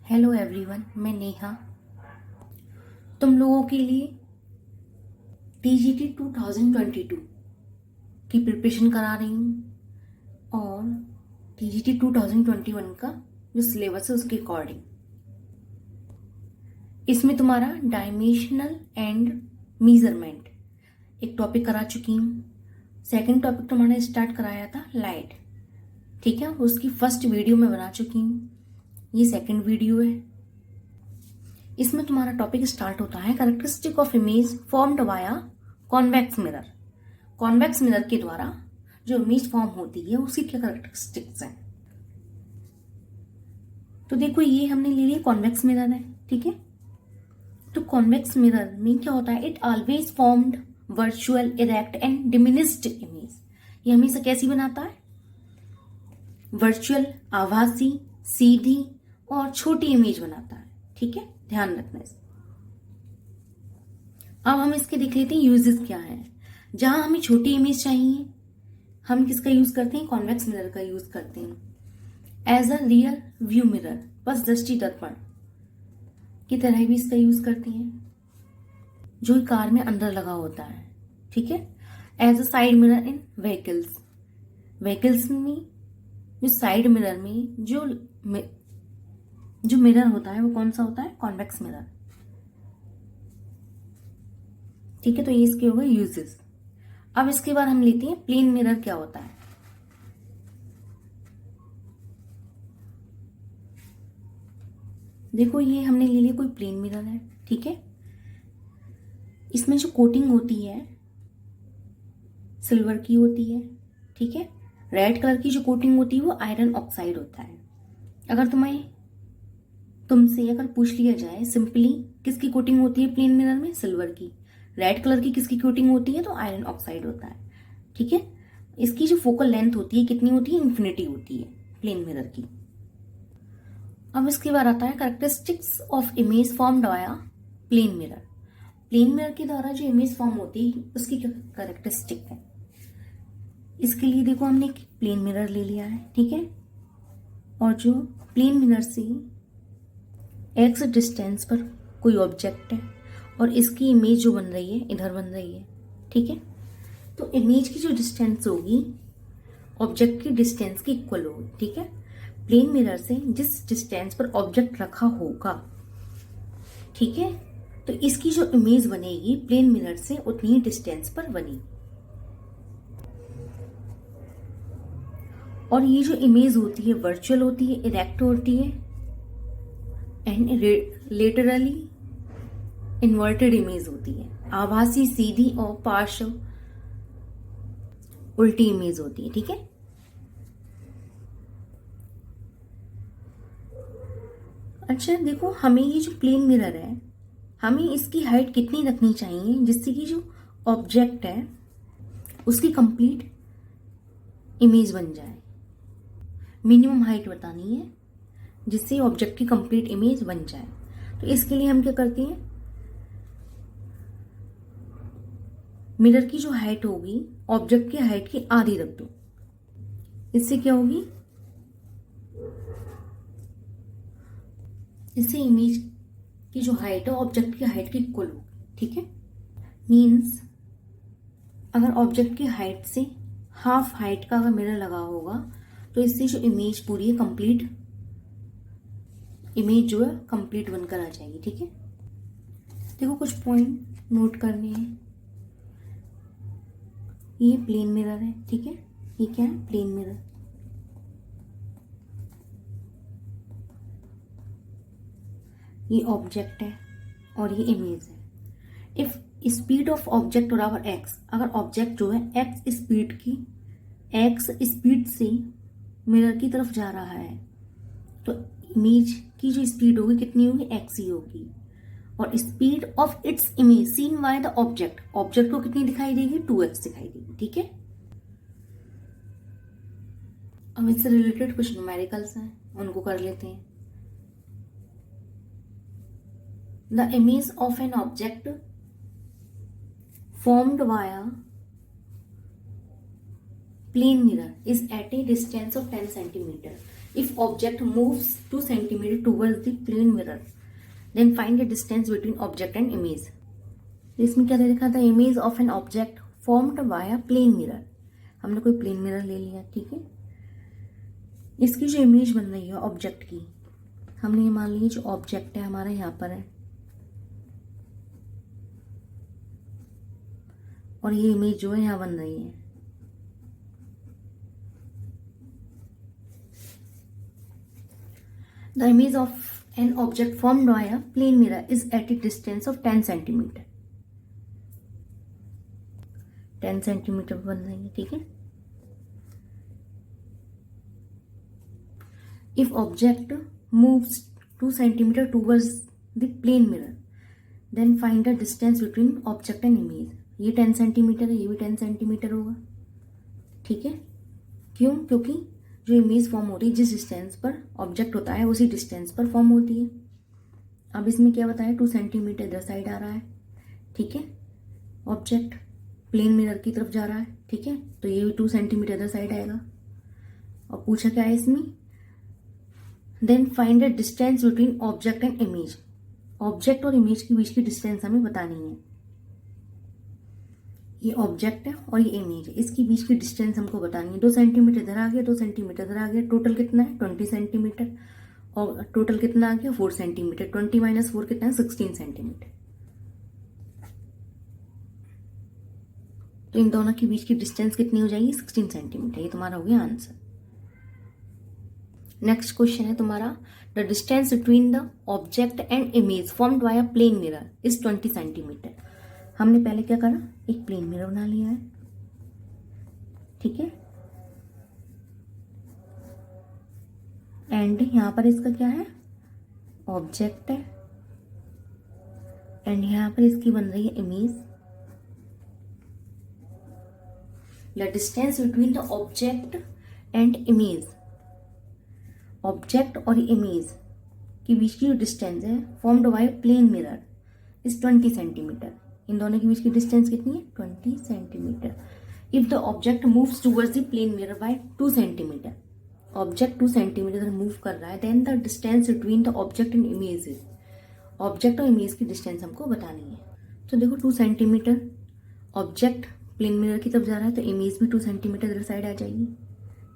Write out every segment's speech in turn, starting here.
Hello everyone, मैं नेहा तुम लोगों के लिए टीजीटी 2022 की प्रिपरेशन करा रही हूँ और टीजीटी 2021 का जो सिलेबस है उसके अकॉर्डिंग इसमें तुम्हारा डायमेंशनल एंड मेजरमेंट एक टॉपिक करा चुकी हूँ। सेकंड टॉपिक तुम्हारा स्टार्ट कराया था लाइट, ठीक है। उसकी फर्स्ट वीडियो मैं बना चुकी हूँ, ये सेकंड वीडियो है। इसमें तुम्हारा टॉपिक स्टार्ट होता है characteristic of image formed via convex mirror. Convex mirror के द्वारा जो इमेज फॉर्म होती है उसकी क्या कैरेक्टरिस्टिक्स हैं। तो देखो, ये हमने ले लिया कॉन्वेक्स मिरर है, ठीक है। तो कॉन्वेक्स मिरर में क्या होता है, it always formed virtual erect and diminished image. ये हमेशा कैसी बनाता है, वर्चुअल, आभासी, सीधी और छोटी इमेज बनाता है, ठीक है। ध्यान रखना इस। अब हम इसके देख लेते हैं यूजेस क्या है। जहां हमें छोटी इमेज चाहिए हम किसका यूज करते हैं, कॉन्वेक्स मिरर का यूज करते हैं। As a rear view mirror, बस दृष्टि दर्पण की तरह भी इसका यूज करते हैं, जो कार में अंदर लगा होता है, ठीक है। As a side mirror in vehicles, vehicles में जो साइड मिरर में जो मिरर होता है वो कौन सा होता है, कॉन्वेक्स मिरर, ठीक है। तो ये इसके हो गए यूजेस। अब इसके बाद हम लेते हैं प्लेन मिरर क्या होता है। देखो, ये हमने ले लिया कोई प्लेन मिरर है, ठीक है। इसमें जो कोटिंग होती है सिल्वर की होती है, ठीक है। रेड कलर की जो कोटिंग होती है वो आयरन ऑक्साइड होता है। अगर तुमसे अगर पूछ लिया जाए सिंपली किसकी कोटिंग होती है प्लेन मिरर में, सिल्वर की। रेड कलर की किसकी कोटिंग होती है, तो आयरन ऑक्साइड होता है, ठीक है। इसकी जो फोकल लेंथ होती है कितनी होती है, इन्फिनिटी होती है प्लेन मिरर की। अब इसके बाद आता है characteristics of image formed by plane mirror. Plane mirror के द्वारा जो इमेज फॉर्म होती है उसकी क्या कैरेक्टरिस्टिक है। इसके लिए देखो, हमने एक प्लेन मिरर ले लिया है, ठीक है। और जो प्लेन मिरर से एक्स डिस्टेंस पर कोई ऑब्जेक्ट है और इसकी इमेज जो बन रही है इधर बन रही है, ठीक है। तो इमेज की जो डिस्टेंस होगी ऑब्जेक्ट की डिस्टेंस की इक्वल होगी, ठीक है। प्लेन मिरर से जिस डिस्टेंस पर ऑब्जेक्ट रखा होगा, ठीक है, तो इसकी जो इमेज बनेगी प्लेन मिरर से उतनी ही डिस्टेंस पर बनेगी। और ये जो इमेज होती है वर्चुअल होती है, इरेक्ट होती है एंड लेटरली इन्वर्टेड इमेज होती है। आभासी, सीधी और पार्श्व उल्टी इमेज होती है, ठीक है। अच्छा देखो, हमें ये जो प्लेन मिरर है हमें इसकी हाइट कितनी रखनी चाहिए जिससे कि जो ऑब्जेक्ट है उसकी कंप्लीट इमेज बन जाए। मिनिमम हाइट बतानी है जिससे ऑब्जेक्ट की कंप्लीट इमेज बन जाए। तो इसके लिए हम क्या करते हैं, मिरर की जो हाइट होगी ऑब्जेक्ट की हाइट की आधी रख दो। इससे क्या होगी, इससे इमेज की जो हाइट है ऑब्जेक्ट की हाइट की इक्वल होगी, ठीक है। मीन्स अगर ऑब्जेक्ट की हाइट से हाफ हाइट का अगर मिरर लगा होगा तो इससे जो इमेज पूरी है कंप्लीट इमेज जो है कंप्लीट बनकर आ जाएगी, ठीक है। देखो, कुछ पॉइंट नोट करने हैं। ये प्लेन मिरर है, ठीक है। ये क्या है, प्लेन मिरर। ये ऑब्जेक्ट है और ये इमेज है। इफ स्पीड ऑफ ऑब्जेक्ट बराबर एक्स, अगर ऑब्जेक्ट जो है एक्स स्पीड से मिरर की तरफ जा रहा है तो इमेज की जो स्पीड होगी कितनी होगी, एक्स ही होगी। और speed of its image seen by the object को कितनी दिखाई देगी, 2x दिखाई देगी, ठीक है। अब इससे रिलेटेड कुछ न्यूमेरिकल्स हैं उनको कर लेते हैं। The image of an object formed via plane mirror is at a distance of 10 centimeter। If object moves 2 centimetre towards the plane mirror then find the distance between object and image. इसमें क्या दे रखा था, image of an object formed via plane mirror. हमने कोई plane mirror ले लिया, ठीक है। इसकी जो इमेज बन रही है ऑब्जेक्ट की, हमने ये मान लीजिए जो ऑब्जेक्ट है हमारा यहाँ पर है और ये इमेज जो है यहाँ बन रही है। The image of an object formed by a plane mirror is at a distance of 10 centimetre. 10 centimetre बन रही है, ठीक है। If object moves 2 centimetre towards the plane mirror then find the distance between object and image. ये 10 centimetre है, ये भी 10 centimetre होगा, ठीक है। क्यों? क्योंकि जो इमेज फॉर्म हो रही है जिस डिस्टेंस पर ऑब्जेक्ट होता है उसी डिस्टेंस पर फॉर्म होती है। अब इसमें क्या बताया, 2 सेंटीमीटर इधर साइड आ रहा है, ठीक है। ऑब्जेक्ट प्लेन मिरर की तरफ जा रहा है, ठीक है, तो ये भी 2 सेंटीमीटर इधर साइड आएगा। और पूछा क्या है इसमें, then find the distance between object and image. Object और इमेज के बीच की डिस्टेंस हमें बतानी है। ये ऑब्जेक्ट है और ये इमेज है, इसकी बीच की डिस्टेंस हमको बतानी है। 2 सेंटीमीटर इधर आ गया, 2 सेंटीमीटर इधर आ गया, टोटल कितना है 20 सेंटीमीटर। और टोटल कितना आ गया 4 सेंटीमीटर। 20 माइनस 4 कितना है 16 सेंटीमीटर। तो इन दोनों के बीच की डिस्टेंस कितनी हो जाएगी 16 सेंटीमीटर। ये तुम्हारा हो गया आंसर। नेक्स्ट क्वेश्चन है तुम्हारा, the distance between the object and image formed by a plane mirror is 20 centimetre. हमने पहले क्या करा, एक प्लेन मिरर बना लिया है, ठीक है। एंड यहां पर इसका क्या है, ऑब्जेक्ट है, एंड यहां पर इसकी बन रही है image. The distance between the object and image, object और इमेज के बीच की जो डिस्टेंस है formed by plane mirror is 20 centimetre. इन दोनों के बीच की डिस्टेंस कितनी है 20 centimetre. If the object moves towards the plane mirror by 2 centimetre, object 2 centimetre move कर रहा है, then the distance between the object and image is. Object और इमेज की डिस्टेंस हमको बतानी है। तो देखो 2 सेंटीमीटर, ऑब्जेक्ट प्लेन मिरर की तरफ जा रहा है तो इमेज भी 2 सेंटीमीटर इधर साइड आ जाएगी,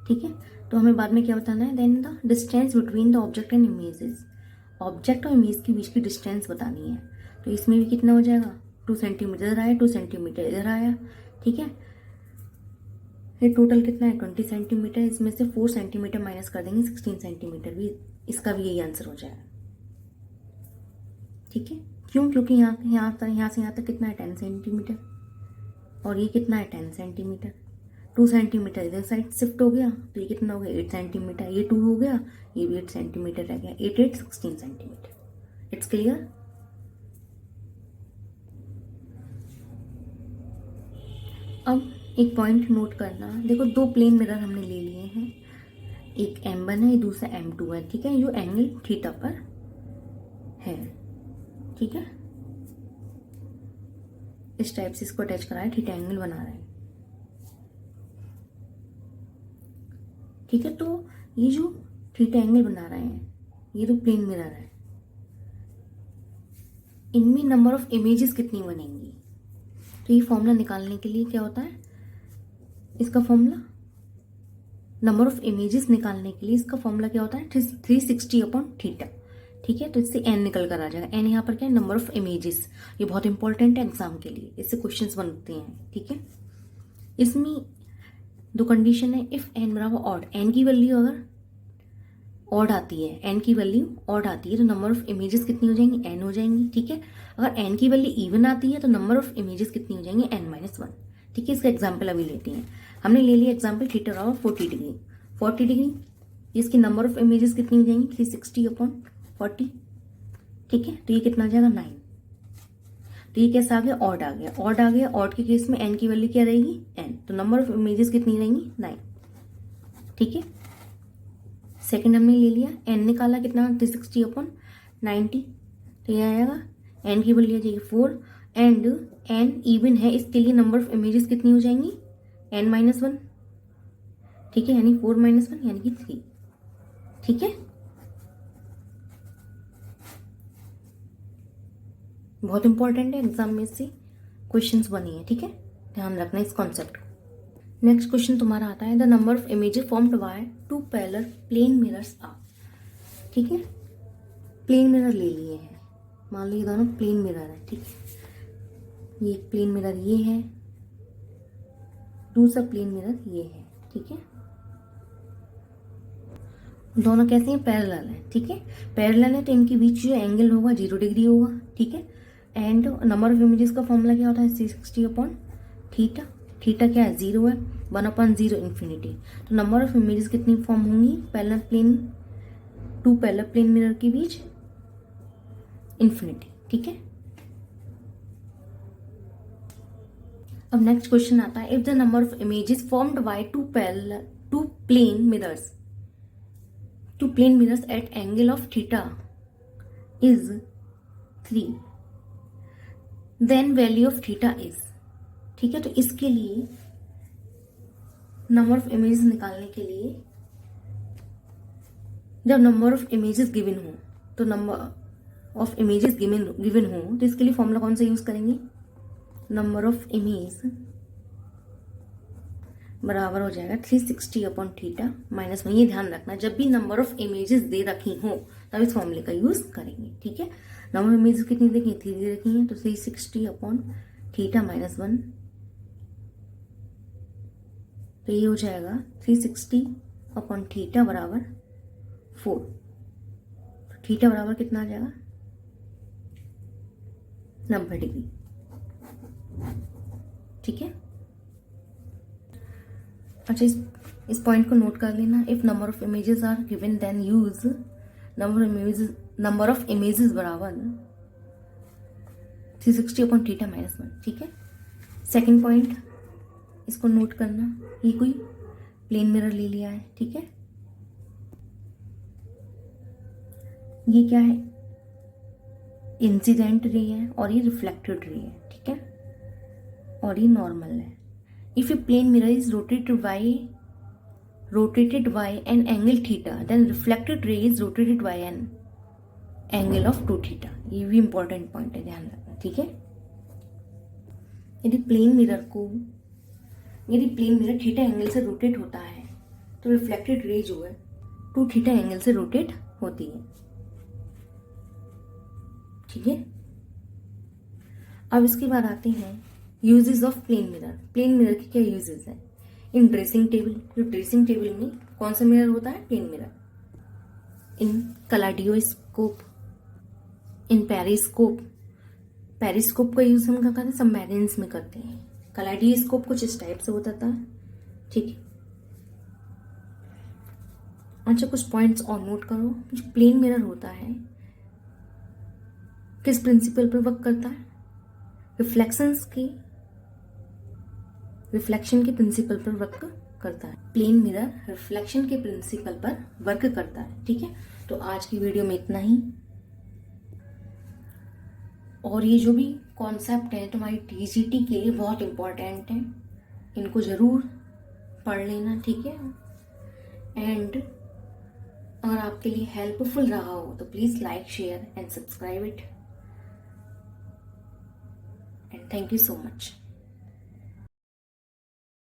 ठीक है। तो हमें बाद में क्या बताना है, then the distance between the object and image is. Object और इमेज के बीच की डिस्टेंस बतानी है। तो इसमें भी कितना हो जाएगा, 2 सेंटीमीटर इधर आया, 2 सेंटीमीटर इधर आया, ठीक है। ये टोटल कितना है 20 सेंटीमीटर। इसमें से 4 सेंटीमीटर माइनस कर देंगे, 16 सेंटीमीटर भी, इसका भी यही आंसर हो जाएगा, ठीक है। क्यों? क्योंकि यहाँ से यहाँ तक कितना है 10 सेंटीमीटर और ये कितना है 10 सेंटीमीटर। 2 सेंटीमीटर इधर साइड शिफ्ट हो गया तो ये कितना हो गया 8 सेंटीमीटर। ये 2 हो गया, ये भी 8 सेंटीमीटर रह गया। 8 8 16 सेंटीमीटर। It's clear. अब एक पॉइंट नोट करना, देखो 2 प्लेन मिरर हमने ले लिए हैं, एक M1 है, दूसरा M2 है, ठीक है, जो एंगल थीटा पर है, ठीक है। इस टाइप से इसको अटैच करा है, थीटा एंगल बना रहे हैं, ठीक है। तो ये जो थीटा एंगल बना रहे हैं, ये जो प्लेन मिरर है, इनमें नंबर ऑफ इमेजेस कितनी बनेंगी। तो ये फॉर्मूला निकालने के लिए क्या होता है, इसका फॉर्मूला नंबर ऑफ इमेजेस निकालने के लिए इसका फॉर्मूला क्या होता है 360 अपॉन थीटा, ठीक है। तो इससे n निकल कर आ जाएगा। n यहाँ पर क्या है, नंबर ऑफ इमेजेस। ये बहुत इंपॉर्टेंट है एग्जाम के लिए, इससे क्वेश्चंस बनते हैं, ठीक है। इसमें 2 कंडीशन है, इफ n बराबर ऑड, n की वैल्यू अगर ऑड आती है, n की वैल्यू ऑड आती है तो नंबर ऑफ इमेजेस कितनी हो जाएंगी n हो जाएंगी, ठीक है। अगर n की वैल्यू इवन आती है तो नंबर ऑफ इमेजेस कितनी हो जाएंगी n-1, ठीक है। इसका एग्जाम्पल अभी लेते हैं। हमने ले लिया एग्जाम्पल थीटा बराबर 40 डिग्री। 40 डिग्री इसकी नंबर ऑफ इमेजेस कितनी हो जाएंगी 360 अपॉन 40, ठीक है। तो ये कितना आ जाएगा 9। तो ये कैसा आ गया, ऑड आ गया। ऑड आ गया, ऑड के केस में n की वैल्यू क्या रहेगी n, तो नंबर ऑफ इमेजेस कितनी रहेंगी 9, ठीक है। सेकंड हमने ले लिया, n निकाला कितना 360 अपॉन 90, तो ये आएगा n की वैल्यू आ जाएगी 4 एंड n इवन है, इसके लिए नंबर ऑफ इमेजेस कितनी हो जाएंगी n-1, ठीक है, यानी 4 - 1 यानी कि 3, ठीक है, बहुत इंपॉर्टेंट है, एग्जाम में से क्वेश्चंस बनी है। ठीक है, ध्यान रखना इस कॉन्सेप्ट को। नेक्स्ट क्वेश्चन तुम्हारा आता है, the number of images formed by two parallel plane mirrors are. ठीक है, प्लेन मिरर ले लिए हैं, मान लीजिए दोनों प्लेन मिरर है। ठीक है, ये प्लेन मिरर ये है, दूसरा प्लेन मिरर ये है। ठीक है, दोनों कैसे हैं, पैरेलल है। ठीक है, पैरेलल है तो इनके बीच जो एंगल होगा 0 डिग्री होगा। ठीक है, एंड नंबर ऑफ इमेजेस का फॉर्मूला क्या होता है, 360 अपॉन थीटा। थीटा क्या है, 0 है, 1/0 इन्फिनिटी। तो नंबर ऑफ इमेजेस कितनी फॉर्म होंगी, parallel plane, two parallel plane mirror के बीच इन्फिनिटी। ठीक है, अब नेक्स्ट क्वेश्चन आता है, if the number of images formed by two plane mirrors at angle of theta is 3, then value of theta is. ठीक है, तो इसके लिए नंबर ऑफ इमेजेस निकालने के लिए, जब नंबर ऑफ इमेजेस गिवन हो, तो नंबर ऑफ इमेजेस गिवन हो तो इसके लिए फॉर्मूला कौन सा यूज करेंगे, नंबर ऑफ इमेज बराबर हो जाएगा 360 अपॉन थीटा -1। ये ध्यान रखना, जब भी नंबर ऑफ इमेजेस दे रखी हो तब इस फॉर्मूले का यूज करेंगे। ठीक है, नंबर ऑफ इमेजेस कितनी देखी, 3 दे रखी है, तो 360 अपॉन थीटा -1, तो ये हो जाएगा 360 अपॉन थीटा बराबर 4। तो थीटा बराबर कितना आ जाएगा, 90 डिग्री। ठीक है, अच्छा इस पॉइंट को नोट कर लेना, if number of images are given then use number of images बराबर 360 अपॉन थीटा -1। ठीक है, सेकंड पॉइंट इसको नोट करना, ये कोई प्लेन मिरर ले लिया है। ठीक है, ये क्या है, इंसिडेंट रे है और ये रिफ्लेक्टेड रे है। ठीक है, और ये नॉर्मल है। If a plane mirror is rotated by an angle theta, then reflected ray is rotated by an angle of 2 theta। ये भी इंपॉर्टेंट पॉइंट है, ध्यान रखना। ठीक है, यदि प्लेन मिरर थीटा एंगल से रोटेट होता है तो रिफ्लेक्टेड रे जो है 2 थीटा एंगल से रोटेट होती है। ठीक है, अब इसके बाद आते हैं uses of plane mirror. Plane mirror के क्या यूजेस हैं, इन ड्रेसिंग टेबल, जो ड्रेसिंग टेबल में कौन सा मिरर होता है, plane mirror. In kaleidoscope, in periscope का यूज हम क्या करते हैं, सबमरीन्स में करते हैं। कलाडियोस्कोप कुछ इस टाइप से होता था। ठीक है, अच्छा कुछ पॉइंट्स और नोट करो, जो प्लेन मिरर होता है किस प्रिंसिपल पर वर्क करता है, रिफ्लेक्शन के प्रिंसिपल पर वर्क करता है। प्लेन मिरर रिफ्लेक्शन के प्रिंसिपल पर वर्क करता है। ठीक है, तो आज की वीडियो में इतना ही, और ये जो भी कॉन्सेप्ट है तुम्हारी टीजीटी के लिए बहुत इंपॉर्टेंट है, इनको जरूर पढ़ लेना। ठीक है, एंड अगर आपके लिए हेल्पफुल रहा हो तो please like, share and subscribe it, and thank you so much.